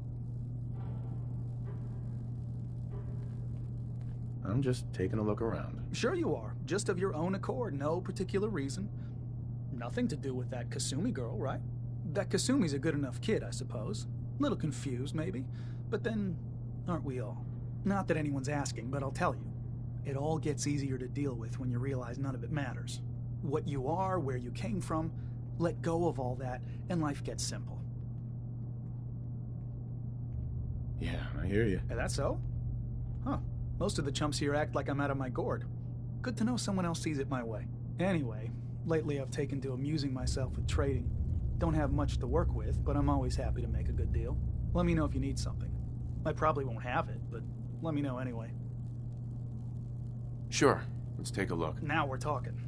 I'm just taking a look around. Sure you are. Just of your own accord, no particular reason. Nothing to do with that Kasumi girl, right? That Kasumi's a good enough kid, I suppose. Little confused, maybe. But then, aren't we all? Not that anyone's asking, but I'll tell you. It all gets easier to deal with when you realize none of it matters. What you are, where you came from, let go of all that, and life gets simple. Yeah, I hear you. Is that so? Huh. Most of the chumps here act like I'm out of my gourd. Good to know someone else sees it my way. Anyway, lately I've taken to amusing myself with trading. Don't have much to work with, but I'm always happy to make a good deal. Let me know if you need something. I probably won't have it, but let me know anyway. Sure, let's take a look. Now we're talking.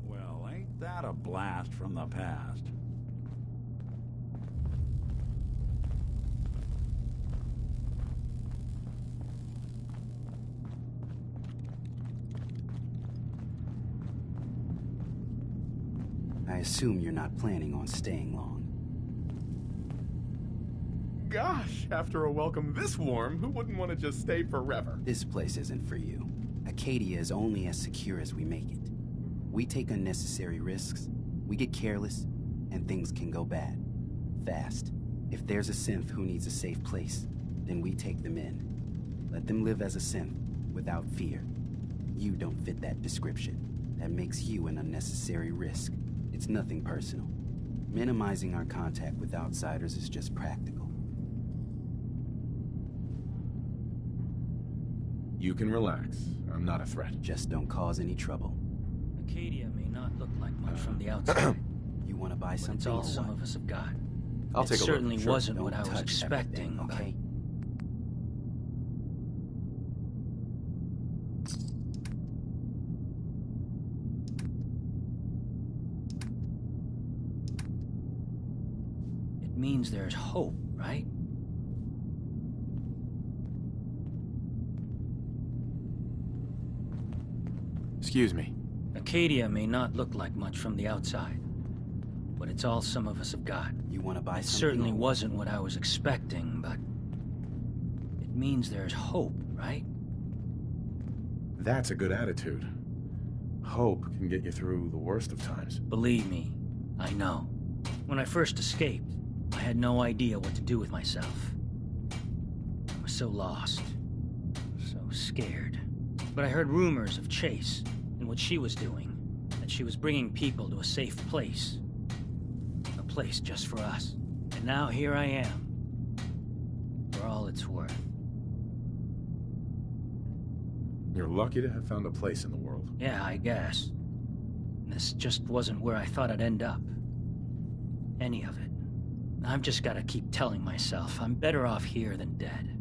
Well, ain't that a blast from the past? I assume you're not planning on staying long. Gosh, after a welcome this warm, who wouldn't want to just stay forever? This place isn't for you. Acadia is only as secure as we make it. We take unnecessary risks, we get careless, and things can go bad. Fast. If there's a synth who needs a safe place, then we take them in. Let them live as a synth, without fear. You don't fit that description. That makes you an unnecessary risk. It's nothing personal. Minimizing our contact with outsiders is just practical. You can relax. I'm not a threat. Just don't cause any trouble. Acadia may not look like much from the outside. You want to buy but something? it's all or some what? of us have got. I'll It take a look. certainly Sure. wasn't what Don't I was touch expecting, everything, okay? It means there's hope, right? Excuse me. Acadia may not look like much from the outside, but it's all some of us have got. You want to buy It something? certainly or what? wasn't what I was expecting, but it means there's hope, right? That's a good attitude. Hope can get you through the worst of times. Believe me, I know. When I first escaped, I had no idea what to do with myself. I was so lost, so scared. But I heard rumors of Chase and what she was doing, that she was bringing people to a safe place. A place just for us. And now here I am, for all it's worth. You're lucky to have found a place in the world. Yeah, I guess. This just wasn't where I thought I'd end up. Any of it. I've just gotta keep telling myself I'm better off here than dead.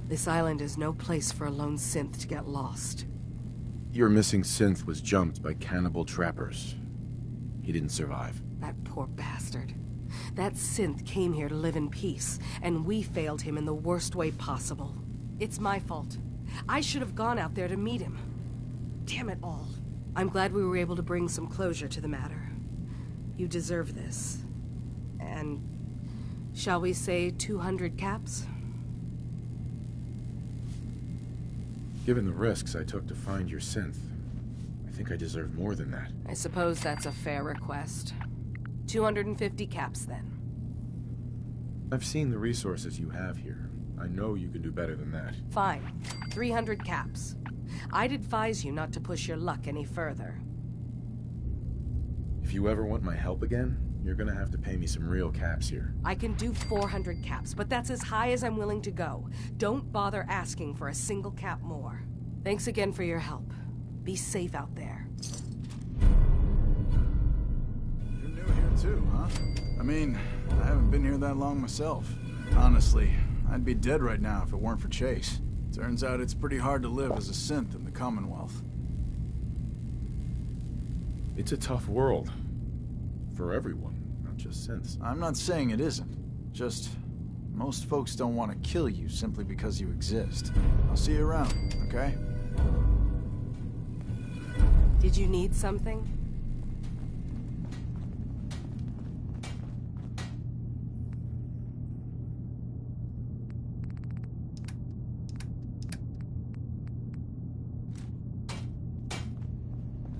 This island is no place for a lone synth to get lost. Your missing synth was jumped by cannibal trappers. He didn't survive. That poor bastard. That synth came here to live in peace, and we failed him in the worst way possible. It's my fault. I should have gone out there to meet him. Damn it all. I'm glad we were able to bring some closure to the matter. You deserve this. And shall we say 200 caps? Given the risks I took to find your synth, I think I deserve more than that. I suppose that's a fair request. 250 caps, then. I've seen the resources you have here. I know you can do better than that. Fine. 300 caps. I'd advise you not to push your luck any further. If you ever want my help again, you're gonna have to pay me some real caps here. I can do 400 caps, but that's as high as I'm willing to go. Don't bother asking for a single cap more. Thanks again for your help. Be safe out there. You're new here too, huh? I mean, I haven't been here that long myself. Honestly, I'd be dead right now if it weren't for Chase. Turns out it's pretty hard to live as a synth in the Commonwealth. It's a tough world. For everyone, not just synths. I'm not saying it isn't. Just, most folks don't want to kill you simply because you exist. I'll see you around, okay? Did you need something?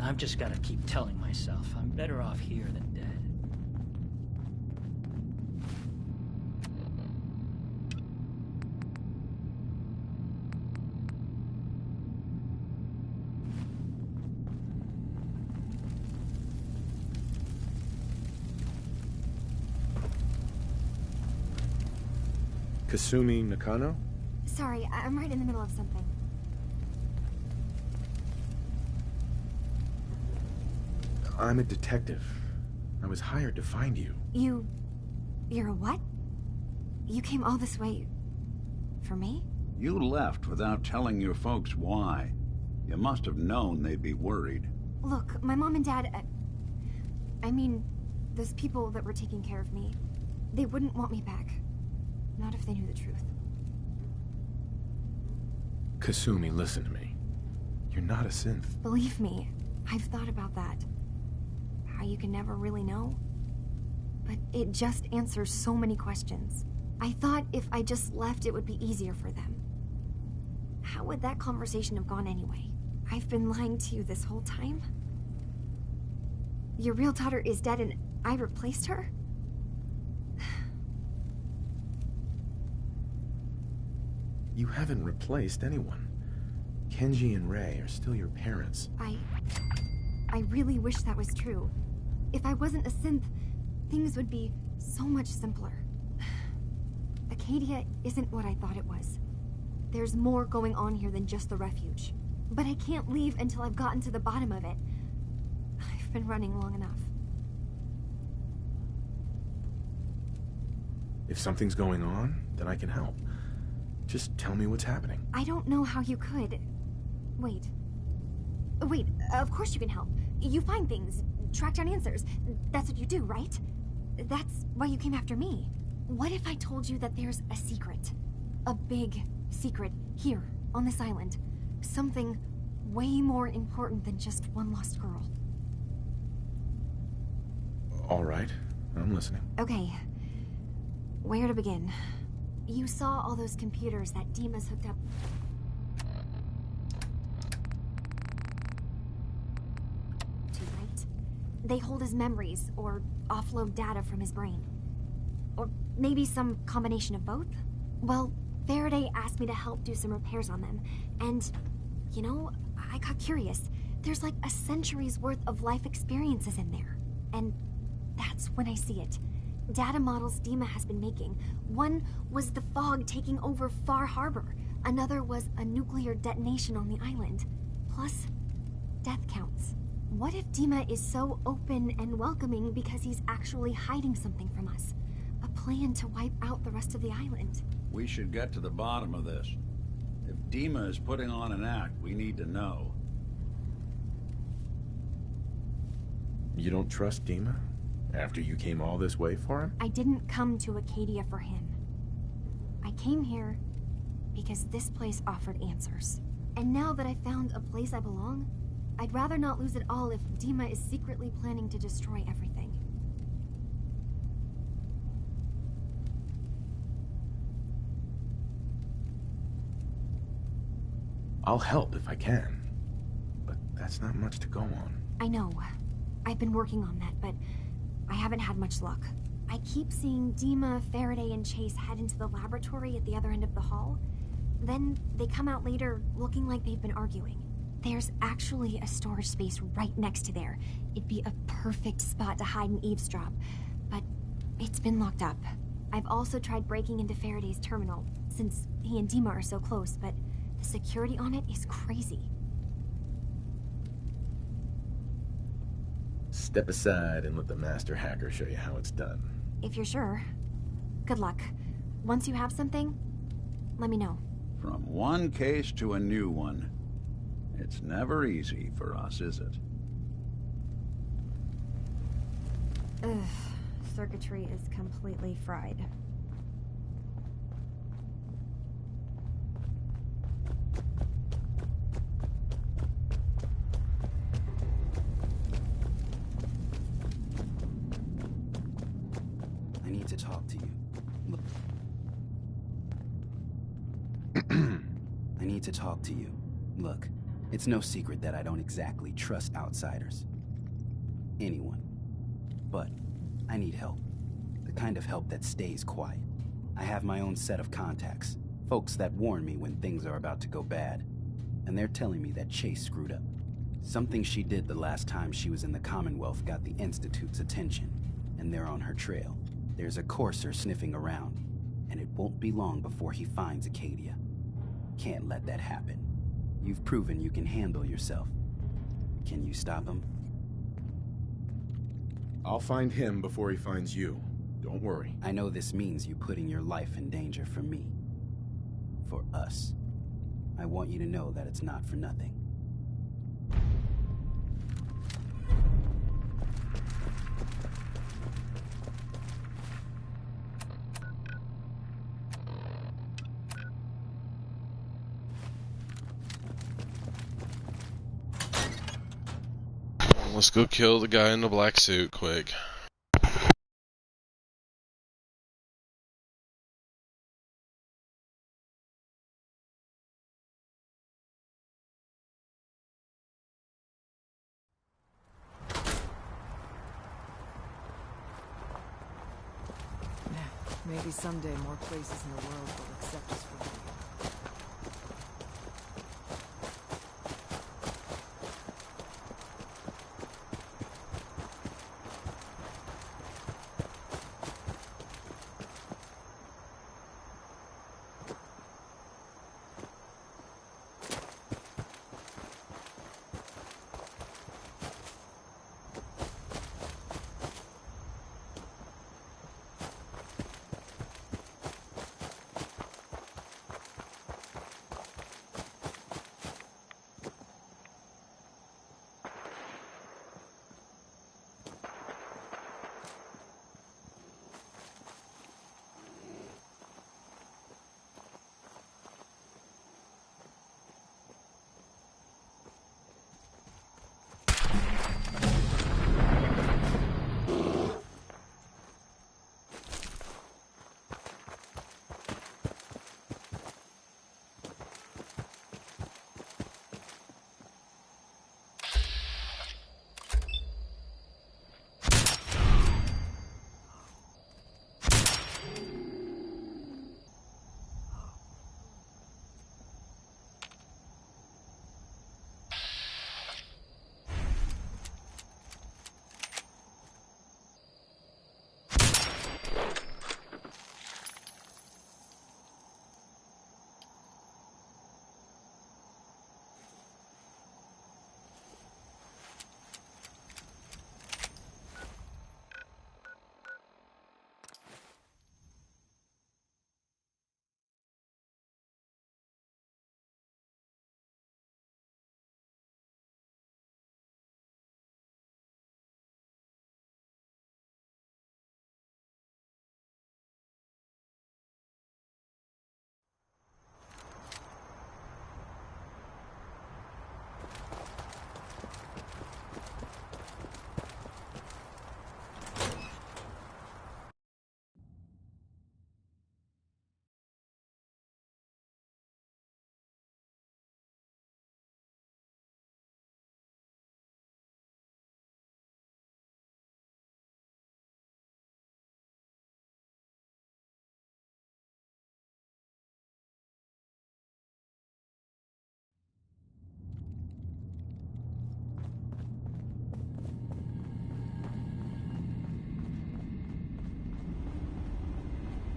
I've just got to keep telling myself I'm better off here than dead. Kasumi Nakano? Sorry, I'm right in the middle of something. I'm a detective. I was hired to find you. You're a what? You came all this way... for me? You left without telling your folks why. You must have known they'd be worried. Look, my mom and dad... I mean, those people that were taking care of me, they wouldn't want me back. Not if they knew the truth. Kasumi, listen to me. You're not a synth. Believe me, I've thought about that. How you can never really know. But it just answers so many questions. I thought if I just left, it would be easier for them. How would that conversation have gone anyway? I've been lying to you this whole time? Your real daughter is dead and I replaced her? You haven't replaced anyone. Kenji and Rei are still your parents. I really wish that was true. If I wasn't a synth, things would be so much simpler. Acadia isn't what I thought it was. There's more going on here than just the refuge. But I can't leave until I've gotten to the bottom of it. I've been running long enough. If something's going on, then I can help. Just tell me what's happening. I don't know how you could. Wait, of course you can help. You find things, track down answers. That's what you do, right? That's why you came after me. What if I told you that there's a secret? A big secret here, on this island. Something way more important than just one lost girl. All right, I'm listening. Okay, where to begin? You saw all those computers that Dima's hooked up... to, right? They hold his memories, or offload data from his brain. Or maybe some combination of both? Well, Faraday asked me to help do some repairs on them, and, you know, I got curious. There's like a century's worth of life experiences in there. And that's when I see it. Data models Dima has been making. One was the fog taking over Far Harbor. Another was a nuclear detonation on the island. Plus, death counts. What if Dima is so open and welcoming because he's actually hiding something from us? A plan to wipe out the rest of the island. We should get to the bottom of this. If Dima is putting on an act, we need to know. You don't trust Dima? After you came all this way for him? I didn't come to Acadia for him. I came here because this place offered answers. And now that I found a place I belong, I'd rather not lose it all if Dima is secretly planning to destroy everything. I'll help if I can. But that's not much to go on. I know. I've been working on that, but I haven't had much luck. I keep seeing Dima, Faraday, and Chase head into the laboratory at the other end of the hall. Then they come out later looking like they've been arguing. There's actually a storage space right next to there. It'd be a perfect spot to hide and eavesdrop, but it's been locked up. I've also tried breaking into Faraday's terminal, since he and Dima are so close, but the security on it is crazy. Step aside and let the master hacker show you how it's done. If you're sure. Good luck. Once you have something, let me know. From one case to a new one. It's never easy for us, is it? Ugh. Circuitry is completely fried. I need to talk to you. Look. I need to talk to you. Look, it's no secret that I don't exactly trust outsiders. Anyone. But I need help. The kind of help that stays quiet. I have my own set of contacts. Folks that warn me when things are about to go bad. And they're telling me that Chase screwed up. Something she did the last time she was in the Commonwealth got the Institute's attention. And they're on her trail. There's a courser sniffing around. And it won't be long before he finds Acadia. Can't let that happen. You've proven you can handle yourself. Can you stop him? I'll find him before he finds you. Don't worry. I know this means you putting your life in danger for me. For us. I want you to know that it's not for nothing. Let's go kill the guy in the black suit quick. Maybe someday more places in the world will accept us for who we are.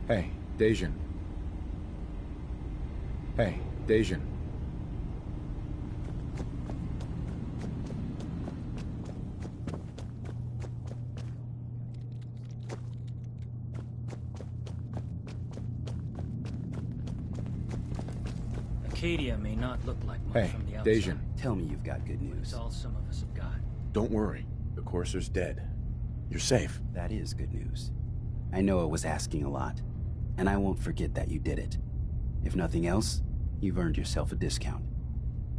Hey, Dejan. Hey, Dejan. Acadia may not look like much Hey, from the outside. Dejan. Tell me you've got good news. It's all some of us have got. Don't worry. The Courser's dead. You're safe. That is good news. I know it was asking a lot, and I won't forget that you did it. If nothing else, you've earned yourself a discount.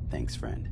Thanks, friend.